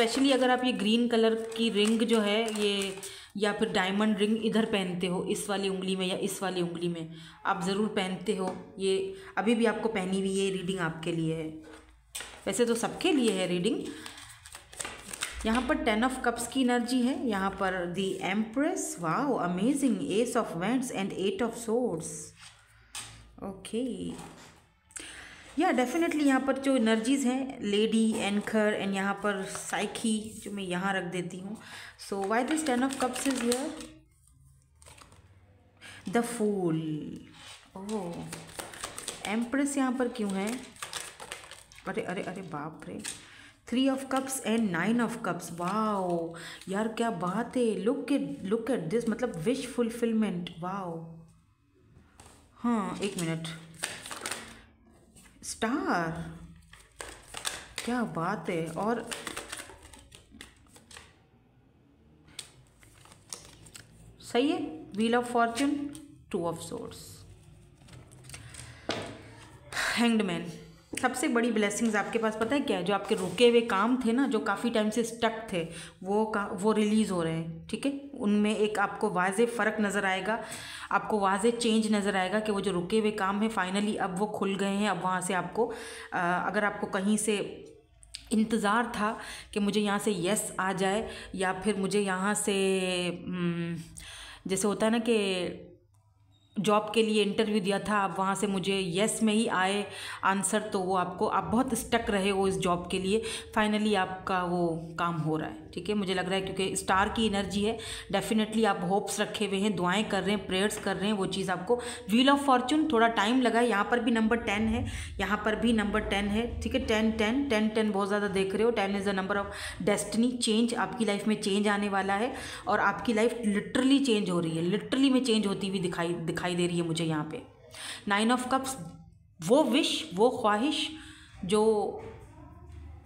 स्पेशली अगर आप ये ग्रीन कलर की रिंग जो है ये, या फिर डायमंड रिंग इधर पहनते हो, इस वाली उंगली में या इस वाली उंगली में आप ज़रूर पहनते हो, ये अभी भी आपको पहनी हुई ये रीडिंग आपके लिए है। वैसे तो सबके लिए है रीडिंग। यहाँ पर 10 ऑफ कप्स की एनर्जी है, यहाँ पर the empress, wow amazing, S of vents and 8 of swords. Okay या डेफिनेटली यहाँ पर जो एनर्जीज़ हैं, लेडी, एंकर एंड यहाँ पर साइकी जो मैं यहाँ रख देती हूँ। So why this 10 of cups is here, the fool. Oh empress यहाँ पर क्यों है, अरे अरे अरे बाप रे, 3 of cups and 9 of cups. Wow यार क्या बात है, लुक एट दिस, मतलब विश फुलफिलमेंट। वाओ हाँ एक मिनट, स्टार, क्या बात है। और सही है, wheel of Fortune, 2 of swords, hanged man. सबसे बड़ी ब्लेसिंग्स आपके पास पता है क्या है, जो आपके रुके हुए काम थे ना, जो काफ़ी टाइम से स्टक थे, वो रिलीज़ हो रहे हैं, ठीक है। उनमें एक आपको वाज़े फ़र्क नज़र आएगा, आपको वाज़े चेंज नज़र आएगा कि वो जो रुके हुए काम है फाइनली अब वो खुल गए हैं। अब वहाँ से आपको अगर आपको कहीं से इंतज़ार था कि मुझे यहाँ से यस आ जाए, या फिर मुझे यहाँ से जैसे होता है ना कि जॉब के लिए इंटरव्यू दिया था, अब वहाँ से मुझे येस में ही आए आंसर, तो वो आपको, आप बहुत स्टक रहे हो इस जॉब के लिए, फाइनली आपका वो काम हो रहा है, ठीक है। मुझे लग रहा है क्योंकि स्टार की एनर्जी है, डेफिनेटली आप होप्स रखे हुए हैं, दुआएं कर रहे हैं, प्रेयर्स कर रहे हैं, वो चीज़ आपको। व्हील ऑफ फॉर्च्यून थोड़ा टाइम लगा है, यहाँ पर भी नंबर 10 है, यहाँ पर भी नंबर 10 है, ठीक है। 10 बहुत ज़्यादा देख रहे हो, 10 is the number of destiny, change, आपकी लाइफ में चेंज आने वाला है, और आपकी लाइफ लिटरली चेंज हो रही है, लिटरली में चेंज होती हुई दिखाई दे रही है मुझे यहाँ पे। 9 ऑफ कप्स, वो विश, वो ख्वाहिश जो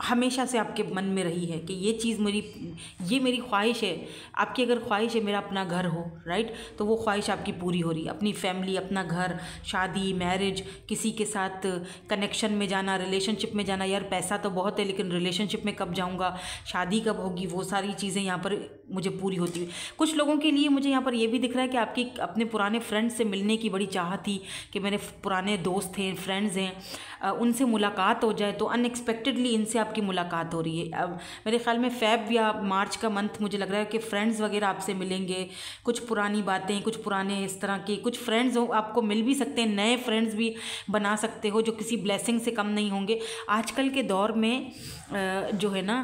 हमेशा से आपके मन में रही है कि ये चीज़ ये मेरी ख्वाहिश है। आपकी अगर ख्वाहिश है मेरा अपना घर हो, राइट, तो वो ख्वाहिश आपकी पूरी हो रही है। अपनी फैमिली, अपना घर, शादी, मैरिज, किसी के साथ कनेक्शन में जाना, रिलेशनशिप में जाना। यार पैसा तो बहुत है, लेकिन रिलेशनशिप में कब जाऊंगा, शादी कब होगी, वो सारी चीज़ें यहाँ पर मुझे पूरी होती हुई। कुछ लोगों के लिए मुझे यहाँ पर ये भी दिख रहा है कि आपकी अपने पुराने फ्रेंड्स से मिलने की बड़ी चाह थी कि मेरे पुराने दोस्त हैं, फ्रेंड्स हैं, उनसे मुलाकात हो जाए, तो अनएक्सपेक्टेडली इनसे आपकी मुलाकात हो रही है। अब मेरे ख्याल में फ़ेब या मार्च का मंथ मुझे लग रहा है कि फ्रेंड्स वगैरह आपसे मिलेंगे, कुछ पुरानी बातें, कुछ पुराने इस तरह के कुछ फ्रेंड्स हो, आपको मिल भी सकते हैं, नए फ्रेंड्स भी बना सकते हो जो किसी ब्लेसिंग से कम नहीं होंगे। आजकल के दौर में जो है ना,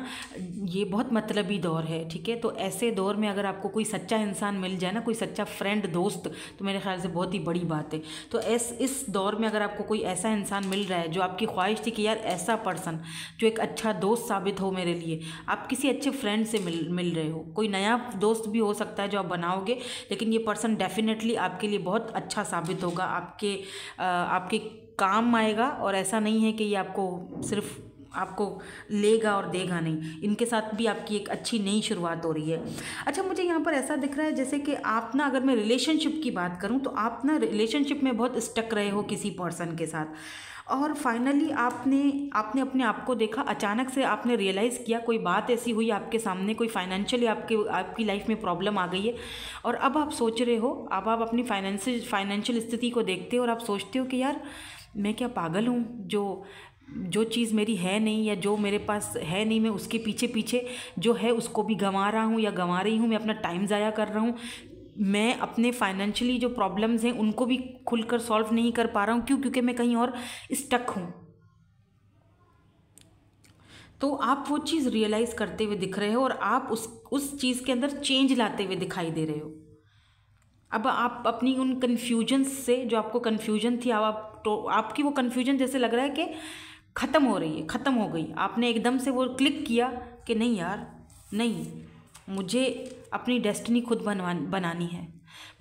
ये बहुत मतलबी दौर है, ठीक है। तो ऐसे दौर में अगर आपको कोई सच्चा इंसान मिल जाए ना, कोई सच्चा फ्रेंड, दोस्त, तो मेरे ख्याल से बहुत ही बड़ी बात है। तो इस दौर में अगर आपको कोई ऐसा इंसान मिल रहा है जो आपकी ख्वाहिश थी कि यार ऐसा पर्सन जो एक अच्छा दोस्त साबित हो मेरे लिए, आप किसी अच्छे फ्रेंड से मिल रहे हो, कोई नया दोस्त भी हो सकता है जो आप बनाओगे, लेकिन ये पर्सन डेफिनेटली आपके लिए बहुत अच्छा साबित होगा, आपके काम आएगा। और ऐसा नहीं है कि ये आपको सिर्फ आपको लेगा और देगा नहीं, इनके साथ भी आपकी एक अच्छी नई शुरुआत हो रही है। अच्छा, मुझे यहाँ पर ऐसा दिख रहा है जैसे कि आप ना, अगर मैं रिलेशनशिप की बात करूँ तो आप ना रिलेशनशिप में बहुत स्टक रहे हो किसी पर्सन के साथ, और फाइनली आपने अपने आप को देखा, अचानक से आपने रियलाइज़ किया, कोई बात ऐसी हुई आपके सामने, कोई फाइनेंशियली आपकी लाइफ में प्रॉब्लम आ गई है, और अब आप सोच रहे हो, अब आप अपनी फाइनेंशियल स्थिति को देखते हो और आप सोचते हो कि यार मैं क्या पागल हूँ, जो चीज़ मेरी है नहीं या जो मेरे पास है नहीं, मैं उसके पीछे जो है उसको भी गंवा रहा हूँ या गंवा रही हूँ, मैं अपना टाइम ज़ाया कर रहा हूँ, मैं अपने फाइनेंशियली जो प्रॉब्लम्स हैं उनको भी खुलकर सॉल्व नहीं कर पा रहा हूँ। क्यों? क्योंकि मैं कहीं और स्टक हूँ। तो आप वो चीज़ रियलाइज़ करते हुए दिख रहे हो और आप उस चीज़ के अंदर चेंज लाते हुए दिखाई दे रहे हो। अब आप अपनी उन कन्फ्यूजन से, जो आपको कन्फ्यूजन थी, आपकी वो कन्फ्यूजन जैसे लग रहा है कि ख़त्म हो रही है, ख़त्म हो गई। आपने एकदम से वो क्लिक किया कि नहीं यार, नहीं, मुझे अपनी डेस्टिनी खुद बनानी है,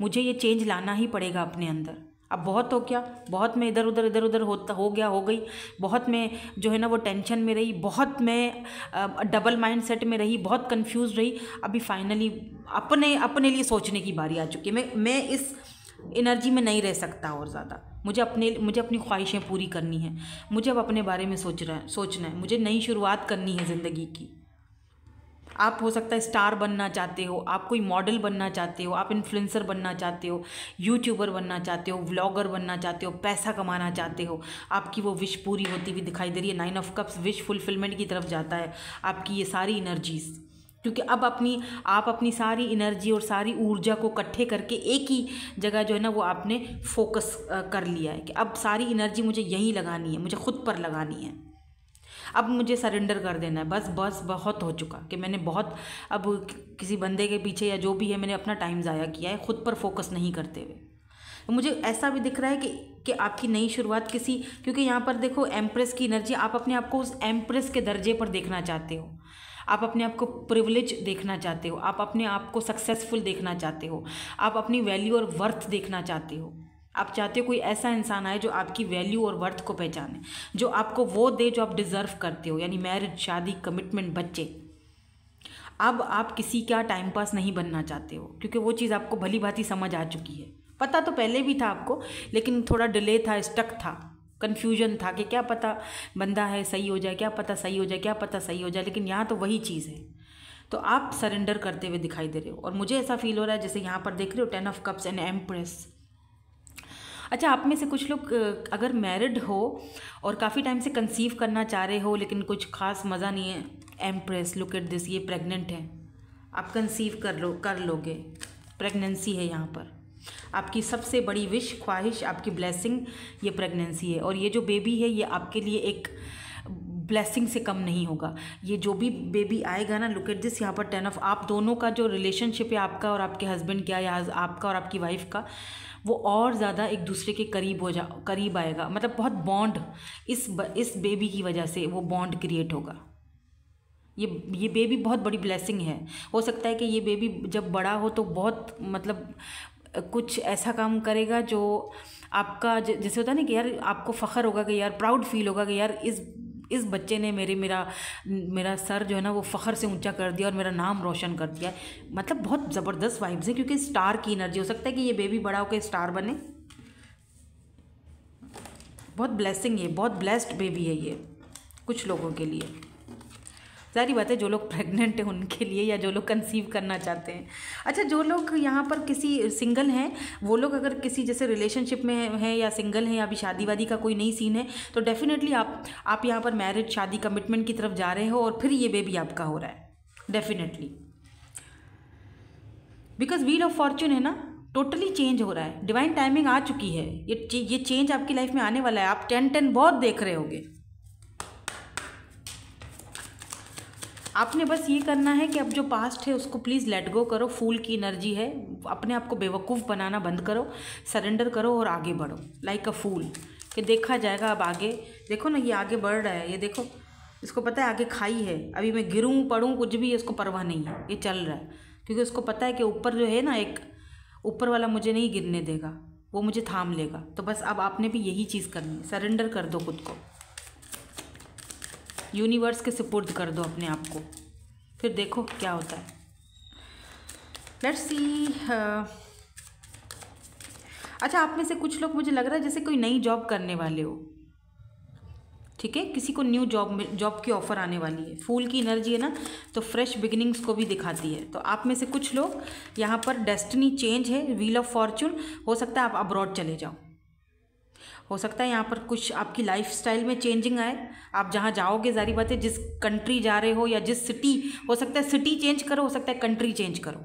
मुझे ये चेंज लाना ही पड़ेगा अपने अंदर। अब बहुत हो गया, बहुत मैं इधर उधर हो गई, बहुत मैं जो है ना वो टेंशन में रही, बहुत मैं डबल माइंड सेट में रही, बहुत कंफ्यूज रही। अभी फाइनली अपने लिए सोचने की बारी आ चुकी है। मैं इस एनर्जी में नहीं रह सकता और ज़्यादा। मुझे अपनी ख्वाहिशें पूरी करनी है, मुझे अब अपने बारे में सोचना है, मुझे नई शुरुआत करनी है ज़िंदगी की। आप हो सकता है स्टार बनना चाहते हो, आप कोई मॉडल बनना चाहते हो, आप इन्फ्लुएंसर बनना चाहते हो, यूट्यूबर बनना चाहते हो, व्लॉगर बनना चाहते हो, पैसा कमाना चाहते हो, आपकी वो विश पूरी होती हुई दिखाई दे रही है। 9 ऑफ कप्स विश फुलफिलमेंट की तरफ जाता है आपकी ये सारी एनर्जीज़, क्योंकि अब आप अपनी सारी एनर्जी और सारी ऊर्जा को इकट्ठे करके एक ही जगह जो है ना वो आपने फोकस कर लिया है कि अब सारी एनर्जी मुझे यहीं लगानी है, मुझे खुद पर लगानी है, अब मुझे सरेंडर कर देना है, बस बहुत हो चुका कि मैंने बहुत अब किसी बंदे के पीछे या जो भी है मैंने अपना टाइम ज़ाया किया है खुद पर फोकस नहीं करते हुए। तो मुझे ऐसा भी दिख रहा है कि आपकी नई शुरुआत किसी, क्योंकि यहाँ पर देखो एम्प्रेस की एनर्जी, आप अपने आप को उस एम्प्रेस के दर्जे पर देखना चाहते हो, आप अपने आप को प्रिविलेज देखना चाहते हो, आप अपने आप को सक्सेसफुल देखना चाहते हो, आप अपनी वैल्यू और वर्थ देखना चाहते हो। आप चाहते हो कोई ऐसा इंसान आए जो आपकी वैल्यू और वर्थ को पहचाने, जो आपको वो दे जो आप डिज़र्व करते हो, यानी मैरिज, शादी, कमिटमेंट, बच्चे। अब आप किसी का टाइम पास नहीं बनना चाहते हो, क्योंकि वो चीज़ आपको भली भांति समझ आ चुकी है। पता तो पहले भी था आपको, लेकिन थोड़ा डिले था, स्टक था, कन्फ्यूजन था कि क्या पता बंदा है सही हो जाए, क्या पता सही हो जाए, क्या पता सही हो जाए, लेकिन यहाँ तो वही चीज़ है। तो आप सरेंडर करते हुए दिखाई दे रहे हो, और मुझे ऐसा फील हो रहा है जैसे यहाँ पर देख रहे हो 10 ऑफ कप्स एंड एम्प्रेस। अच्छा, आप में से कुछ लोग अगर मैरिड हो और काफ़ी टाइम से कंसीव करना चाह रहे हो लेकिन कुछ खास मज़ा नहीं है, एम्प्रेस लुक एट दिस, ये प्रेग्नेंट है, आप कंसीव कर लोगे, प्रेगनेंसी है यहाँ पर, आपकी सबसे बड़ी विश, ख्वाहिश, आपकी ब्लेसिंग ये प्रेगनेंसी है, और ये जो बेबी है ये आपके लिए एक ब्लेसिंग से कम नहीं होगा। ये जो भी बेबी आएगा ना, लुक एट दिस, यहाँ पर 10 ऑफ, आप दोनों का जो रिलेशनशिप है आपका और आपके हस्बैंड का, या आपका और आपकी वाइफ का, वो और ज़्यादा एक दूसरे के करीब आएगा, मतलब बहुत बॉन्ड इस बेबी की वजह से वो बॉन्ड क्रिएट होगा। ये बेबी बहुत बड़ी ब्लेसिंग है। हो सकता है कि ये बेबी जब बड़ा हो तो बहुत मतलब कुछ ऐसा काम करेगा जो आपका जैसे होता है ना कि यार आपको फ़ख्र होगा, कि यार प्राउड फील होगा कि यार इस बच्चे ने मेरा सर जो है ना वो फ़ख्र से ऊंचा कर दिया और मेरा नाम रोशन कर दिया। मतलब बहुत ज़बरदस्त वाइब्स है, क्योंकि स्टार की एनर्जी, हो सकता है कि ये बेबी बड़ा होकर स्टार बने। बहुत ब्लेसिंग है, बहुत ब्लेस्ड बेबी है ये कुछ लोगों के लिए। सारी बात है जो लोग प्रेग्नेंट हैं उनके लिए, या जो लोग कंसीव करना चाहते हैं। अच्छा, जो लोग यहाँ पर किसी सिंगल हैं, वो लोग अगर किसी जैसे रिलेशनशिप में हैं या सिंगल हैं, या अभी शादी वादी का कोई नई सीन है, तो डेफिनेटली आप यहाँ पर मैरिज, शादी, कमिटमेंट की तरफ जा रहे हो, और फिर ये बेबी आपका हो रहा है definitely, because wheel of Fortune है ना, टोटली चेंज हो रहा है, डिवाइन टाइमिंग आ चुकी है, ये चेंज आपकी लाइफ में आने वाला है। आप 10-10 बहुत देख रहे होगे। आपने बस ये करना है कि अब जो पास्ट है उसको प्लीज़ लेट गो करो। फूल की एनर्जी है, अपने आप को बेवकूफ़ बनाना बंद करो, सरेंडर करो और आगे बढ़ो लाइक अ फूल, कि देखा जाएगा। अब आगे देखो ना, ये आगे बढ़ रहा है, ये देखो, इसको पता है आगे खाई है, अभी मैं गिरूँ पड़ूँ कुछ भी इसको परवाह नहीं है, ये चल रहा है, क्योंकि उसको पता है कि ऊपर जो है ना, एक ऊपर वाला मुझे नहीं गिरने देगा, वो मुझे थाम लेगा। तो बस अब आपने भी यही चीज़ करनी है, सरेंडर कर दो खुद को, यूनिवर्स के सुपुर्द कर दो अपने आप को, फिर देखो क्या होता है। Let's see. अच्छा, आप में से कुछ लोग, मुझे लग रहा है जैसे कोई नई जॉब करने वाले हो, ठीक है, किसी को न्यू जॉब की ऑफ़र आने वाली है। फूल की एनर्जी है ना, तो फ्रेश बिगिनिंग्स को भी दिखाती है। तो आप में से कुछ लोग यहाँ पर डेस्टिनी चेंज है, व्हील ऑफ फॉर्चून, हो सकता है आप अब्रॉड चले जाओ, हो सकता है यहाँ पर कुछ आपकी लाइफस्टाइल में चेंजिंग आए। आप जहाँ जाओगे, जारी बात है, जिस कंट्री जा रहे हो या जिस सिटी, हो सकता है सिटी चेंज करो, हो सकता है कंट्री चेंज करो,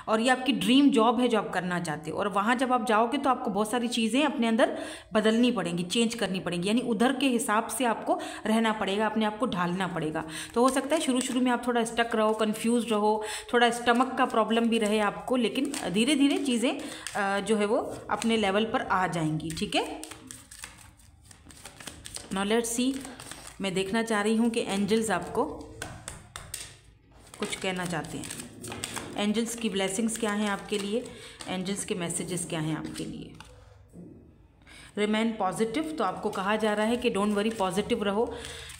और ये आपकी ड्रीम जॉब है जो आप करना चाहते हो। और वहाँ जब आप जाओगे तो आपको बहुत सारी चीज़ें अपने अंदर बदलनी पड़ेंगी, चेंज करनी पड़ेंगी, यानी उधर के हिसाब से आपको रहना पड़ेगा, अपने आप को ढालना पड़ेगा। तो हो सकता है शुरू में आप थोड़ा स्टक रहो, कन्फ्यूज रहो, थोड़ा स्टमक का प्रॉब्लम भी रहे आपको, लेकिन धीरे धीरे चीज़ें जो है वो अपने लेवल पर आ जाएंगी, ठीक है। नाउ लेट्स सी, मैं देखना चाह रही हूँ कि एंजल्स आपको कुछ कहना चाहते हैं। एंजल्स की ब्लेसिंग्स क्या हैं आपके लिए, एंजल्स के मैसेजेस क्या हैं आपके लिए। रिमेन पॉजिटिव, तो आपको कहा जा रहा है कि डोंट वरी, पॉजिटिव रहो,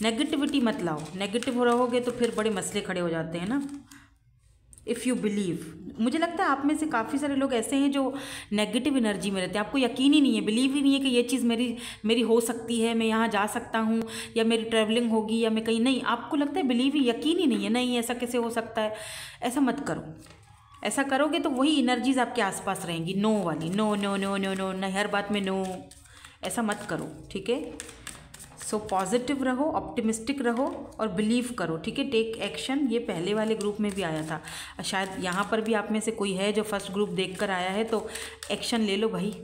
नेगेटिविटी मत लाओ। नेगेटिव रहोगे तो फिर बड़े मसले खड़े हो जाते हैं ना। If you believe. मुझे लगता है आप में से काफ़ी सारे लोग ऐसे हैं जो नेगेटिव एनर्जी में रहते हैं, आपको यकीन ही नहीं है, बिलीव ही नहीं है कि ये चीज़ मेरी हो सकती है, मैं यहाँ जा सकता हूँ, या मेरी ट्रैवलिंग होगी, या मैं कहीं, नहीं, आपको लगता है बिलीव ही, यकीन ही नहीं है, नहीं ऐसा कैसे हो सकता है। ऐसा मत करो। ऐसा करोगे तो वही एनर्जीज आपके आसपास रहेंगी, नो वाली, no no no no no, नहीं हर बात में नो, ऐसा मत करो, ठीक है। सो पॉजिटिव रहो, ऑप्टिमिस्टिक रहो और बिलीव करो, ठीक है। टेक एक्शन, ये पहले वाले ग्रुप में भी आया था, शायद यहाँ पर भी आप में से कोई है जो फर्स्ट ग्रुप देखकर आया है, तो एक्शन ले लो भाई।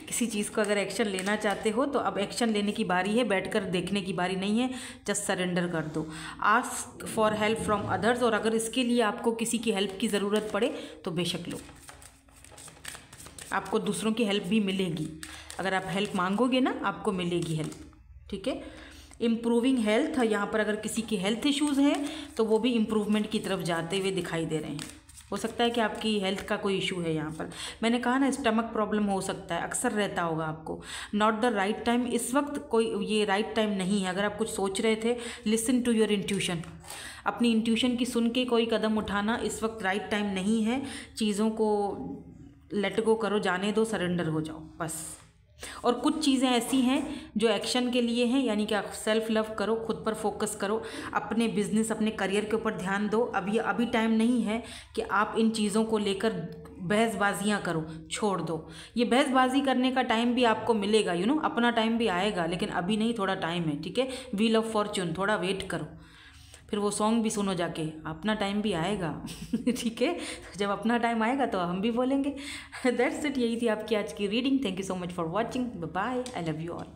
किसी चीज़ को अगर एक्शन लेना चाहते हो तो अब एक्शन लेने की बारी है, बैठकर देखने की बारी नहीं है, जस्ट सरेंडर कर दो। Ask for help from others, और अगर इसके लिए आपको किसी की हेल्प की ज़रूरत पड़े तो बेशक लो, आपको दूसरों की हेल्प भी मिलेगी। अगर आप हेल्प मांगोगे ना, आपको मिलेगी हेल्प, ठीक है। इम्प्रूविंग हेल्थ, यहाँ पर अगर किसी की हेल्थ इश्यूज़ हैं तो वो भी इम्प्रूवमेंट की तरफ जाते हुए दिखाई दे रहे हैं। हो सकता है कि आपकी हेल्थ का कोई इशू है, यहाँ पर मैंने कहा ना स्टमक प्रॉब्लम हो सकता है, अक्सर रहता होगा आपको। नॉट द राइट टाइम, इस वक्त कोई ये राइट टाइम नहीं है। अगर आप कुछ सोच रहे थे, लिसन टू योर इंट्यूशन, अपनी इंट्यूशन की सुन के कोई कदम उठाना इस वक्त राइट टाइम नहीं है। चीज़ों को लेट गो करो, जाने दो, सरेंडर हो जाओ बस। और कुछ चीज़ें ऐसी हैं जो एक्शन के लिए हैं, यानी कि आप सेल्फ लव करो, खुद पर फोकस करो, अपने बिजनेस, अपने करियर के ऊपर ध्यान दो। अभी टाइम नहीं है कि आप इन चीज़ों को लेकर बहसबाजियाँ करो, छोड़ दो। ये बहसबाजी करने का टाइम भी आपको मिलेगा, अपना टाइम भी आएगा, लेकिन अभी नहीं, थोड़ा टाइम है, ठीक है। व्हील ऑफ फॉर्च्यून, थोड़ा वेट करो, फिर वो सॉन्ग भी सुनो जाके, अपना टाइम भी आएगा। ठीक है, जब अपना टाइम आएगा तो हम भी बोलेंगे। दैट्स इट, यही थी आपकी आज की reading. Thank you so much for watching, bye, I love you all.